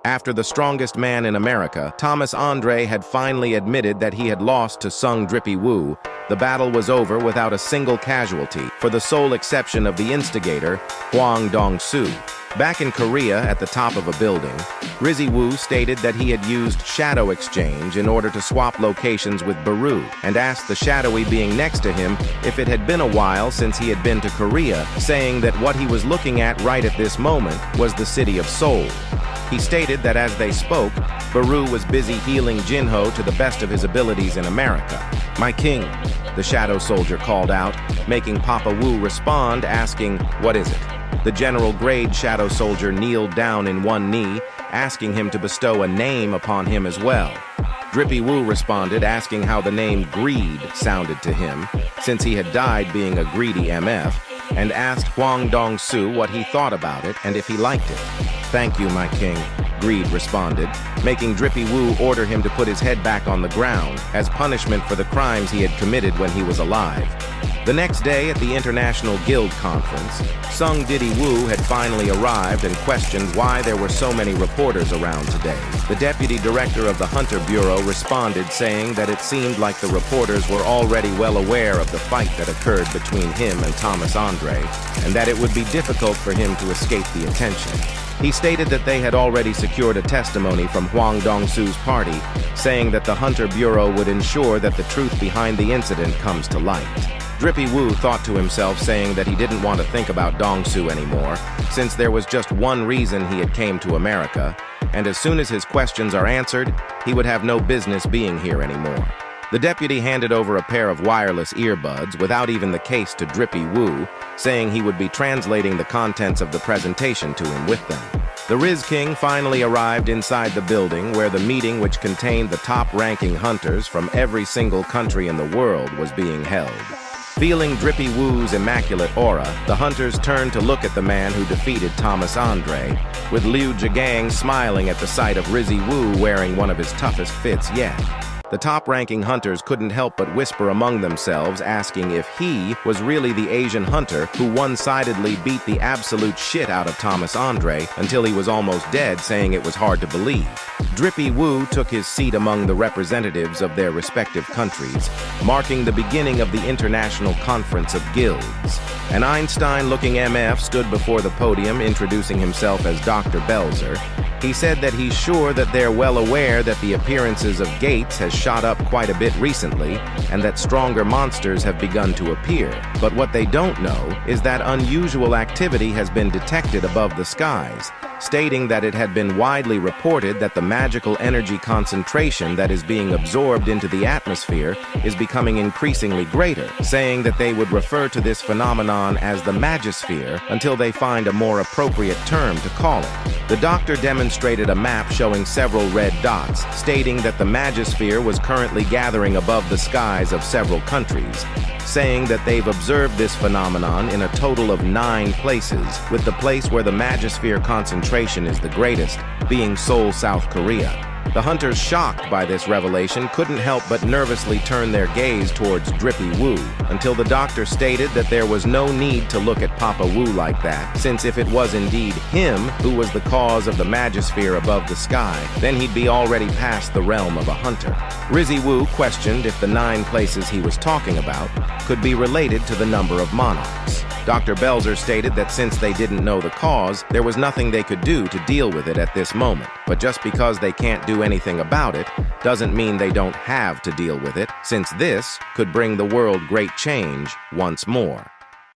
After the strongest man in America, Thomas Andray had finally admitted that he had lost to Sung Drippy-Woo. The battle was over without a single casualty, for the sole exception of the instigator, Hwang Dong-soo. Back in Korea, at the top of a building, Rizzy-Woo stated that he had used Shadow Exchange in order to swap locations with Baru, and asked the shadowy being next to him if it had been a while since he had been to Korea, saying that what he was looking at right at this moment was the city of Seoul. He stated that as they spoke, Baru was busy healing Jin-Ho to the best of his abilities in America. "My king," the shadow soldier called out, making Papa Wu respond, asking, "What is it?" The general-grade shadow soldier kneeled down in one knee, asking him to bestow a name upon him as well. Drippy-Woo responded, asking how the name Greed sounded to him, since he had died being a greedy MF, and asked Hwang Dong-soo what he thought about it and if he liked it. "Thank you, my king," Greed responded, making Drippy-Woo order him to put his head back on the ground as punishment for the crimes he had committed when he was alive. The next day at the International Guild Conference, Sung Diddy-Woo had finally arrived and questioned why there were so many reporters around today. The deputy director of the Hunter Bureau responded, saying that it seemed like the reporters were already well aware of the fight that occurred between him and Thomas Andray, and that it would be difficult for him to escape the attention. He stated that they had already secured a testimony from Hwang Dong-soo's party, saying that the Hunter Bureau would ensure that the truth behind the incident comes to light. Drippy-Woo thought to himself, saying that he didn't want to think about Dong-soo anymore, since there was just one reason he had came to America, and as soon as his questions are answered, he would have no business being here anymore. The deputy handed over a pair of wireless earbuds without even the case to Drippy-Woo, saying he would be translating the contents of the presentation to him with them. The Riz King finally arrived inside the building where the meeting, which contained the top-ranking hunters from every single country in the world, was being held. Feeling Drippy-Woo's immaculate aura, the hunters turned to look at the man who defeated Thomas Andray, with Liu Jigang smiling at the sight of Rizzy-Woo wearing one of his toughest fits yet. The top-ranking hunters couldn't help but whisper among themselves, asking if he was really the Asian hunter who one-sidedly beat the absolute shit out of Thomas Andray until he was almost dead, saying it was hard to believe. Drippy-Woo took his seat among the representatives of their respective countries, marking the beginning of the International Conference of Guilds. An Einstein-looking MF stood before the podium, introducing himself as Dr. Belzer. He said that he's sure that they're well aware that the appearances of Gates has shot up quite a bit recently, and that stronger monsters have begun to appear. But what they don't know is that unusual activity has been detected above the skies, stating that it had been widely reported that the magical energy concentration that is being absorbed into the atmosphere is becoming increasingly greater, saying that they would refer to this phenomenon as the Magisphere until they find a more appropriate term to call it. The doctor demonstrated a map showing several red dots, stating that the Magisphere was currently gathering above the skies of several countries, saying that they've observed this phenomenon in a total of 9 places, with the place where the Magisphere concentration is the greatest being Seoul, South Korea. The hunters, shocked by this revelation, couldn't help but nervously turn their gaze towards Drippy-Woo, until the doctor stated that there was no need to look at Papa Wu like that, since if it was indeed him who was the cause of the Magisphere above the sky, then he'd be already past the realm of a hunter. Rizzy-Woo questioned if the 9 places he was talking about could be related to the number of monarchs. Dr. Belzer stated that since they didn't know the cause, there was nothing they could do to deal with it at this moment. But just because they can't do anything about it doesn't mean they don't have to deal with it, since this could bring the world great change once more.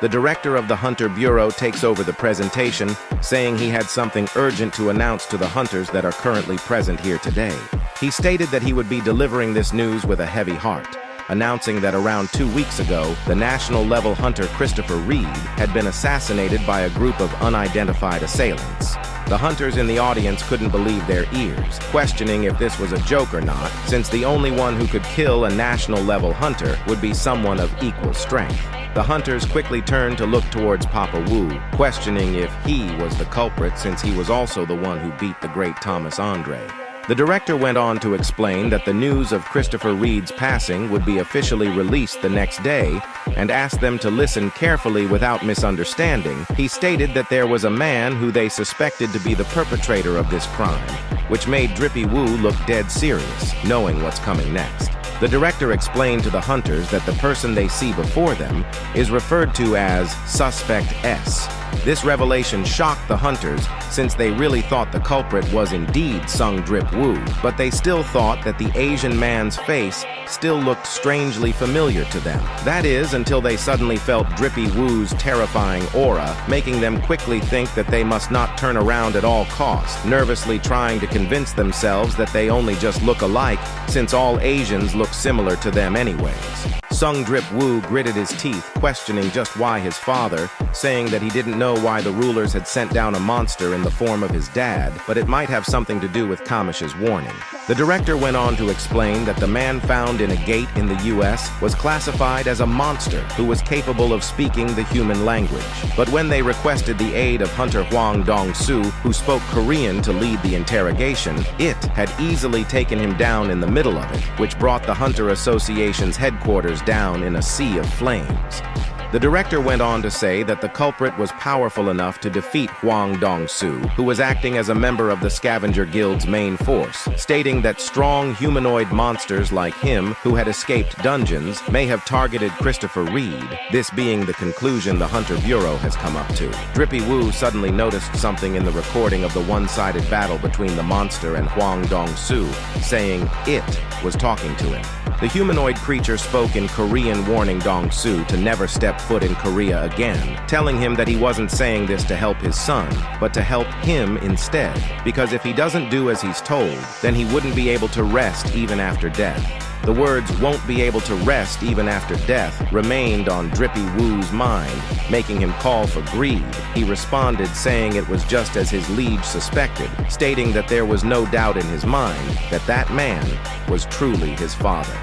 The director of the Hunter Bureau takes over the presentation, saying he had something urgent to announce to the hunters that are currently present here today. He stated that he would be delivering this news with a heavy heart, announcing that around 2 weeks ago, the national-level hunter Christopher Reed had been assassinated by a group of unidentified assailants. The hunters in the audience couldn't believe their ears, questioning if this was a joke or not, since the only one who could kill a national-level hunter would be someone of equal strength. The hunters quickly turned to look towards Papa Wu, questioning if he was the culprit, since he was also the one who beat the great Thomas Andray. The director went on to explain that the news of Christopher Reed's passing would be officially released the next day, and asked them to listen carefully without misunderstanding. He stated that there was a man who they suspected to be the perpetrator of this crime, which made Drippy Woo look dead serious, knowing what's coming next. The director explained to the hunters that the person they see before them is referred to as Suspect S. This revelation shocked the hunters, since they really thought the culprit was indeed Sung Drip Woo, but they still thought that the Asian man's face still looked strangely familiar to them. That is, until they suddenly felt Drippy Woo's terrifying aura, making them quickly think that they must not turn around at all costs, nervously trying to convince themselves that they only just look alike, since all Asians look similar to them anyways. Sung Drip Woo gritted his teeth, questioning just why his father, saying that he didn't know why the rulers had sent down a monster in the form of his dad, but it might have something to do with Kamish's warning. The director went on to explain that the man found in a gate in the US was classified as a monster who was capable of speaking the human language. But when they requested the aid of Hunter Hwang Dong-soo, who spoke Korean, to lead the interrogation, it had easily taken him down in the middle of it, which brought the Hunter Association's headquarters down in a sea of flames. The director went on to say that the culprit was powerful enough to defeat Hwang Dong-soo, who was acting as a member of the Scavenger Guild's main force, stating that strong humanoid monsters like him, who had escaped dungeons, may have targeted Christopher Reed, this being the conclusion the Hunter Bureau has come up to. Drippy Woo suddenly noticed something in the recording of the one-sided battle between the monster and Hwang Dong-soo, saying it was talking to him. The humanoid creature spoke in Korean, warning Dong-soo to never step foot in Korea again, telling him that he wasn't saying this to help his son, but to help him instead, because if he doesn't do as he's told, then he wouldn't be able to rest even after death. The words "won't be able to rest even after death" remained on Drippy Woo's mind, making him call for greed. He responded saying it was just as his liege suspected, stating that there was no doubt in his mind that that man was truly his father.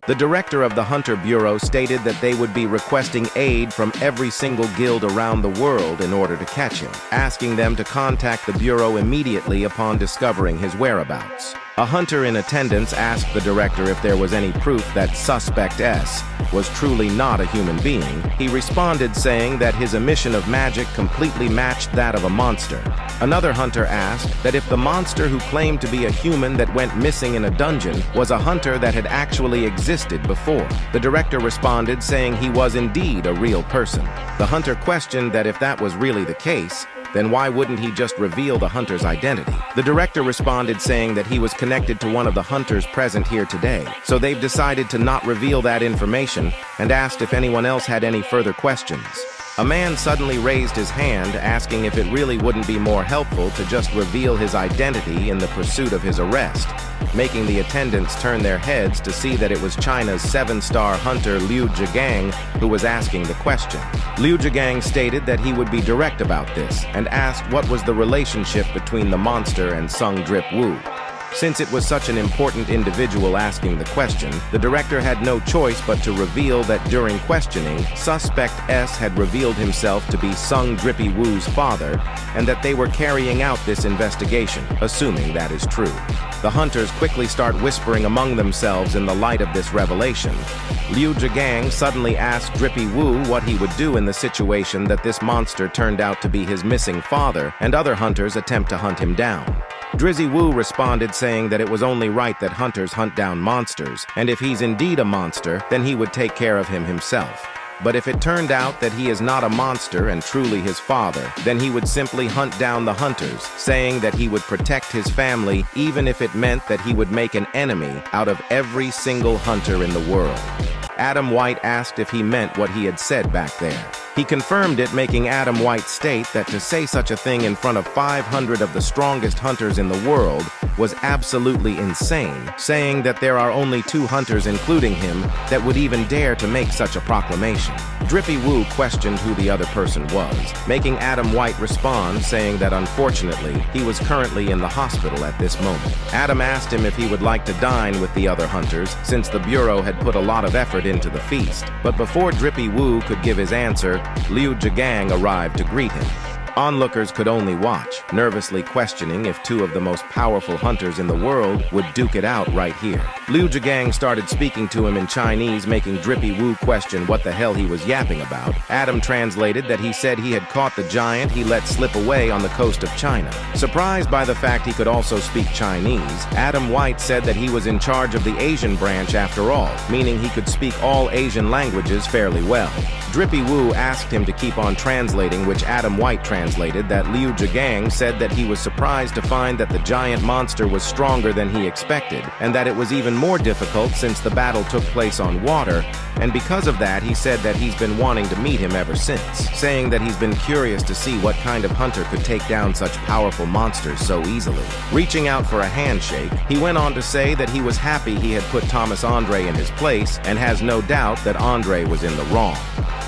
The director of the Hunter Bureau stated that they would be requesting aid from every single guild around the world in order to catch him, asking them to contact the Bureau immediately upon discovering his whereabouts. A hunter in attendance asked the director if there was any proof that Suspect S was truly not a human being. He responded saying that his emission of magic completely matched that of a monster. Another hunter asked that if the monster who claimed to be a human that went missing in a dungeon was a hunter that had actually existed before. The director responded saying he was indeed a real person. The hunter questioned that if that was really the case, then why wouldn't he just reveal the hunter's identity? The director responded saying that he was connected to one of the hunters present here today, so they've decided to not reveal that information, and asked if anyone else had any further questions. A man suddenly raised his hand, asking if it really wouldn't be more helpful to just reveal his identity in the pursuit of his arrest, making the attendants turn their heads to see that it was China's 7-star hunter Liu Zhigang who was asking the question. Liu Zhigang stated that he would be direct about this, and asked what was the relationship between the monster and Sung Drip Woo. Since it was such an important individual asking the question, the director had no choice but to reveal that during questioning, Suspect S had revealed himself to be Sung Drippy Woo's father, and that they were carrying out this investigation, assuming that is true. The hunters quickly start whispering among themselves in the light of this revelation. Liu Zhigang suddenly asked Drippy Woo what he would do in the situation that this monster turned out to be his missing father, and other hunters attempt to hunt him down. Drizzy Woo responded saying that it was only right that hunters hunt down monsters, and if he's indeed a monster, then he would take care of him himself. But if it turned out that he is not a monster and truly his father, then he would simply hunt down the hunters, saying that he would protect his family even if it meant that he would make an enemy out of every single hunter in the world. Adam White asked if he meant what he had said back there. He confirmed it, making Adam White state that to say such a thing in front of 500 of the strongest hunters in the world was absolutely insane, saying that there are only 2 hunters, including him, that would even dare to make such a proclamation. Drippy Woo questioned who the other person was, making Adam White respond saying that unfortunately, he was currently in the hospital at this moment. Adam asked him if he would like to dine with the other hunters, since the Bureau had put a lot of effort into the feast. But before Drippy Woo could give his answer, Liu Zhigang arrived to greet him. Onlookers could only watch, nervously questioning if two of the most powerful hunters in the world would duke it out right here. Liu Zhigang started speaking to him in Chinese, making Drippy Woo question what the hell he was yapping about. Adam translated that he said he had caught the giant he let slip away on the coast of China. Surprised by the fact he could also speak Chinese, Adam White said that he was in charge of the Asian branch after all, meaning he could speak all Asian languages fairly well. Drippy Woo asked him to keep on translating, which Adam White translated that Liu Zhigang said that he was surprised to find that the giant monster was stronger than he expected, and that it was even more difficult since the battle took place on water, and because of that he said that he's been wanting to meet him ever since, saying that he's been curious to see what kind of hunter could take down such powerful monsters so easily. Reaching out for a handshake, he went on to say that he was happy he had put Thomas Andray in his place, and has no doubt that Andray was in the wrong.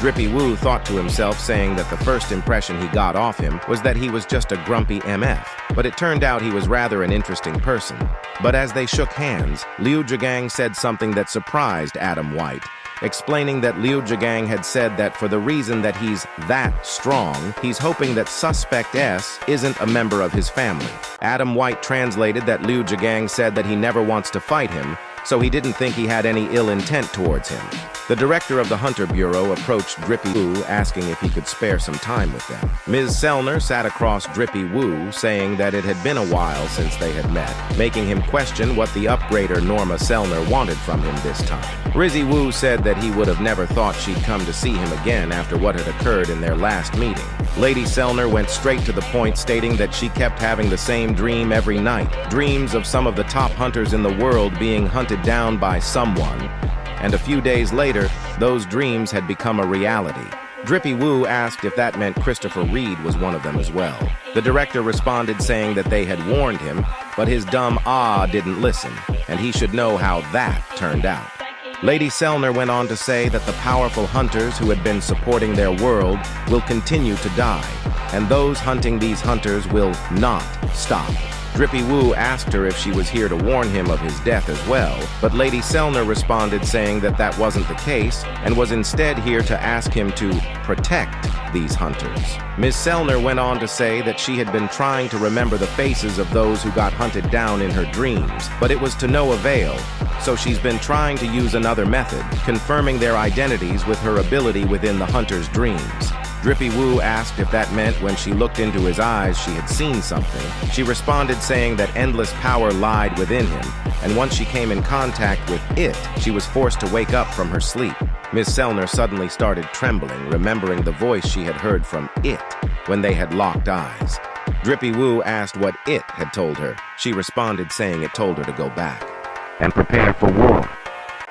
Drippy Woo thought to himself, saying that the first impression he got off him was that he was just a grumpy MF, but it turned out he was rather an interesting person. But as they shook hands, Liu Zhigang said something that surprised Adam White, explaining that Liu Zhigang had said that for the reason that he's that strong, he's hoping that Suspect S isn't a member of his family. Adam White translated that Liu Zhigang said that he never wants to fight him, so he didn't think he had any ill intent towards him. The director of the Hunter Bureau approached Drippy Woo, asking if he could spare some time with them. Ms. Sellner sat across Drippy Woo, saying that it had been a while since they had met, making him question what the upgrader Norma Sellner wanted from him this time. Rizzy Woo said that he would have never thought she'd come to see him again after what had occurred in their last meeting. Lady Sellner went straight to the point, stating that she kept having the same dream every night, dreams of some of the top hunters in the world being hunted down by someone, and a few days later, those dreams had become a reality. Drippy Woo asked if that meant Christopher Reed was one of them as well. The director responded saying that they had warned him, but his dumb didn't listen, and he should know how that turned out. Lady Sellner went on to say that the powerful hunters who had been supporting their world will continue to die, and those hunting these hunters will not stop. Drippy Woo asked her if she was here to warn him of his death as well, but Lady Sellner responded saying that that wasn't the case and was instead here to ask him to protect these hunters. Ms. Sellner went on to say that she had been trying to remember the faces of those who got hunted down in her dreams, but it was to no avail, so she's been trying to use another method, confirming their identities with her ability within the hunter's dreams. Drippy Woo asked if that meant when she looked into his eyes she had seen something. She responded saying that endless power lied within him, and once she came in contact with it, she was forced to wake up from her sleep. Ms. Sellner suddenly started trembling, remembering the voice she had heard from it when they had locked eyes. Drippy Woo asked what it had told her. She responded saying it told her to go back and prepare for war.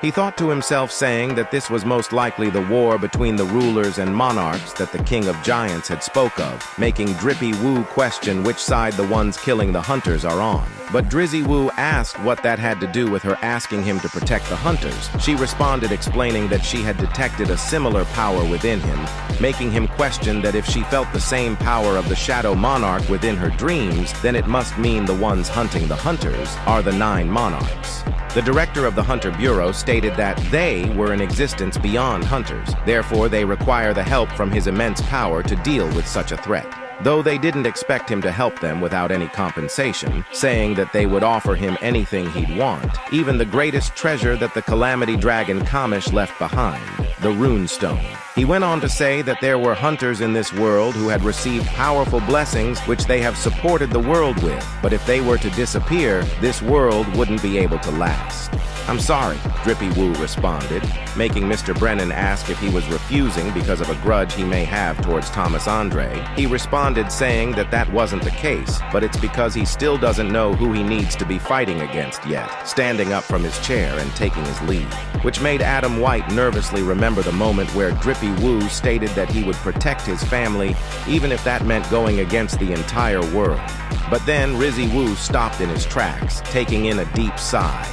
He thought to himself, saying that this was most likely the war between the rulers and monarchs that the King of Giants had spoke of, making Drippy Woo question which side the ones killing the hunters are on. But Drizzy Woo asked what that had to do with her asking him to protect the hunters. She responded, explaining that she had detected a similar power within him, making him question that if she felt the same power of the Shadow Monarch within her dreams, then it must mean the ones hunting the hunters are the 9 monarchs. The director of the Hunter Bureau stated that they were in existence beyond hunters, therefore they require the help from his immense power to deal with such a threat. Though they didn't expect him to help them without any compensation, saying that they would offer him anything he'd want, even the greatest treasure that the Calamity Dragon Kamish left behind, the Rune Stone. He went on to say that there were hunters in this world who had received powerful blessings which they have supported the world with, but if they were to disappear, this world wouldn't be able to last. "I'm sorry," Drippy Woo responded, making Mr. Brennan ask if he was refusing because of a grudge he may have towards Thomas Andray. He responded saying that that wasn't the case, but it's because he still doesn't know who he needs to be fighting against yet, standing up from his chair and taking his leave, which made Adam White nervously remember the moment where Drippy Woo stated that he would protect his family even if that meant going against the entire world. But then Rizzy Woo stopped in his tracks, taking in a deep sigh,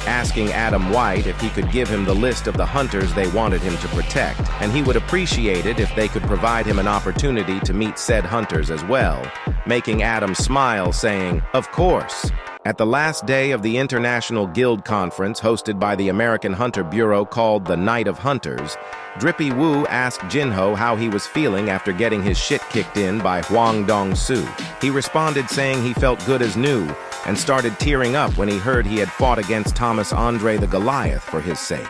asking Adam White if he could give him the list of the hunters they wanted him to protect, and he would appreciate it if they could provide him an opportunity to meet said hunters as well, making Adam smile, saying, "Of course." At the last day of the International Guild Conference hosted by the American Hunter Bureau called the Night of Hunters, Drippy Woo asked Jin-Ho how he was feeling after getting his shit kicked in by Hwang Dong-soo. He responded saying he felt good as new and started tearing up when he heard he had fought against Thomas Andray the Goliath for his sake.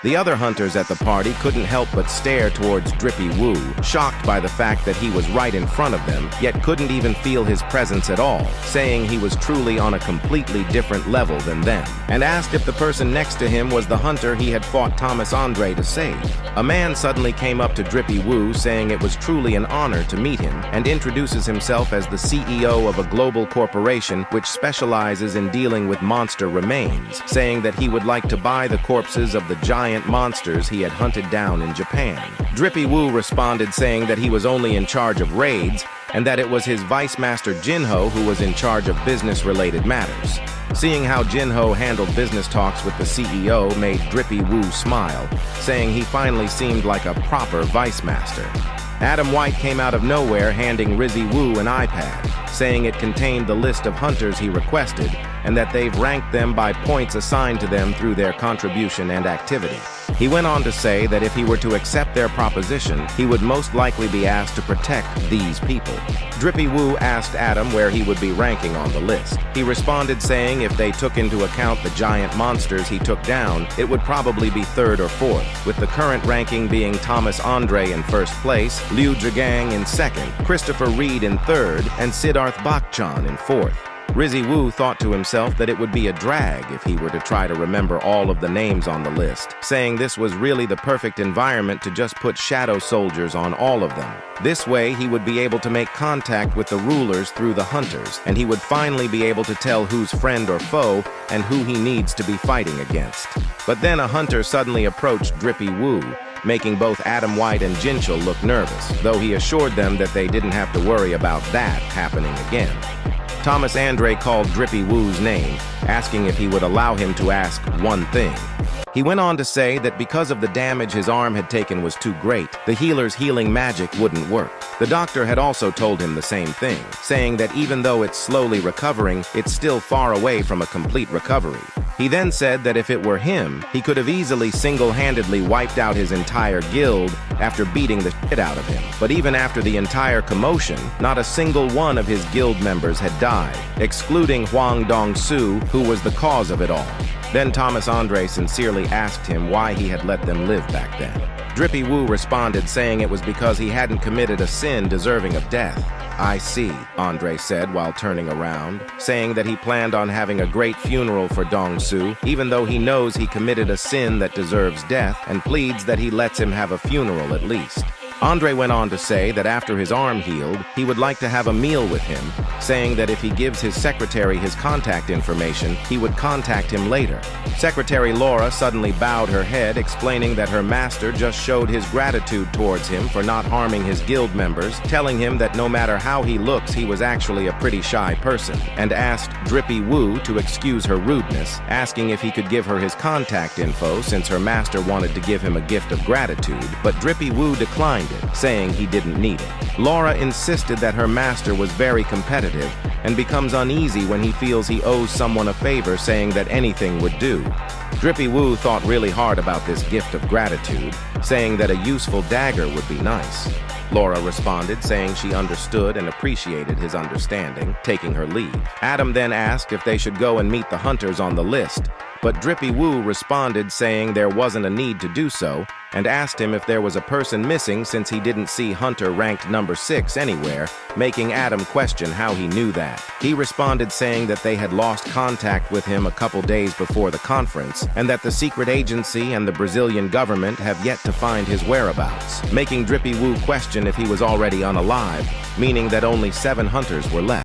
The other hunters at the party couldn't help but stare towards Drippy Woo, shocked by the fact that he was right in front of them, yet couldn't even feel his presence at all, saying he was truly on a completely different level than them, and asked if the person next to him was the hunter he had fought Thomas Andray to save. A man suddenly came up to Drippy Woo saying it was truly an honor to meet him, and introduces himself as the CEO of a global corporation which specializes in dealing with monster remains, saying that he would like to buy the corpses of the giant monsters he had hunted down in Japan. Drippy Woo responded saying that he was only in charge of raids and that it was his Vice Master Jin-Ho who was in charge of business-related matters. Seeing how Jin-Ho handled business talks with the CEO made Drippy Woo smile, saying he finally seemed like a proper Vice Master. Adam White came out of nowhere handing Rizzy Woo an iPad, saying it contained the list of hunters he requested and that they've ranked them by points assigned to them through their contribution and activity. He went on to say that if he were to accept their proposition, he would most likely be asked to protect these people. Drippy Woo asked Adam where he would be ranking on the list. He responded saying if they took into account the giant monsters he took down, it would probably be third or fourth, with the current ranking being Thomas Andray in first place, Liu Zhigang in second, Christopher Reed in third, and Siddharth Bachchan in fourth. Rizzy Woo thought to himself that it would be a drag if he were to try to remember all of the names on the list, saying this was really the perfect environment to just put shadow soldiers on all of them. This way, he would be able to make contact with the rulers through the hunters, and he would finally be able to tell who's friend or foe and who he needs to be fighting against. But then a hunter suddenly approached Drippy Woo, making both Adam White and Jincho look nervous, though he assured them that they didn't have to worry about that happening again. Thomas Andray called Drippy Woo's name, asking if he would allow him to ask one thing. He went on to say that because of the damage his arm had taken was too great, the healer's healing magic wouldn't work. The doctor had also told him the same thing, saying that even though it's slowly recovering, it's still far away from a complete recovery. He then said that if it were him, he could have easily single-handedly wiped out his entire guild after beating the shit out of him. But even after the entire commotion, not a single one of his guild members had died, excluding Hwang Dong-soo, who was the cause of it all. Then Thomas Andray sincerely asked him why he had let them live back then. Drippy Woo responded saying it was because he hadn't committed a sin deserving of death. "I see," Andray said while turning around, saying that he planned on having a great funeral for Dong-soo, even though he knows he committed a sin that deserves death, and pleads that he lets him have a funeral at least. Andray went on to say that after his arm healed, he would like to have a meal with him, saying that if he gives his secretary his contact information, he would contact him later. Secretary Laura suddenly bowed her head, explaining that her master just showed his gratitude towards him for not harming his guild members, telling him that no matter how he looks, he was actually a pretty shy person, and asked Drippy Woo to excuse her rudeness, asking if he could give her his contact info since her master wanted to give him a gift of gratitude, but Drippy Woo declined it, saying he didn't need it. Laura insisted that her master was very competitive and becomes uneasy when he feels he owes someone a favor, saying that anything would do. Drippy Woo thought really hard about this gift of gratitude, saying that a useful dagger would be nice. Laura responded, saying she understood and appreciated his understanding, taking her leave. Adam then asked if they should go and meet the hunters on the list, but Drippy Woo responded saying there wasn't a need to do so, and asked him if there was a person missing since he didn't see Hunter ranked number 6 anywhere, making Adam question how he knew that. He responded saying that they had lost contact with him a couple days before the conference, and that the secret agency and the Brazilian government have yet to find his whereabouts, making Drippy Woo question if he was already unalive, meaning that only 7 hunters were left.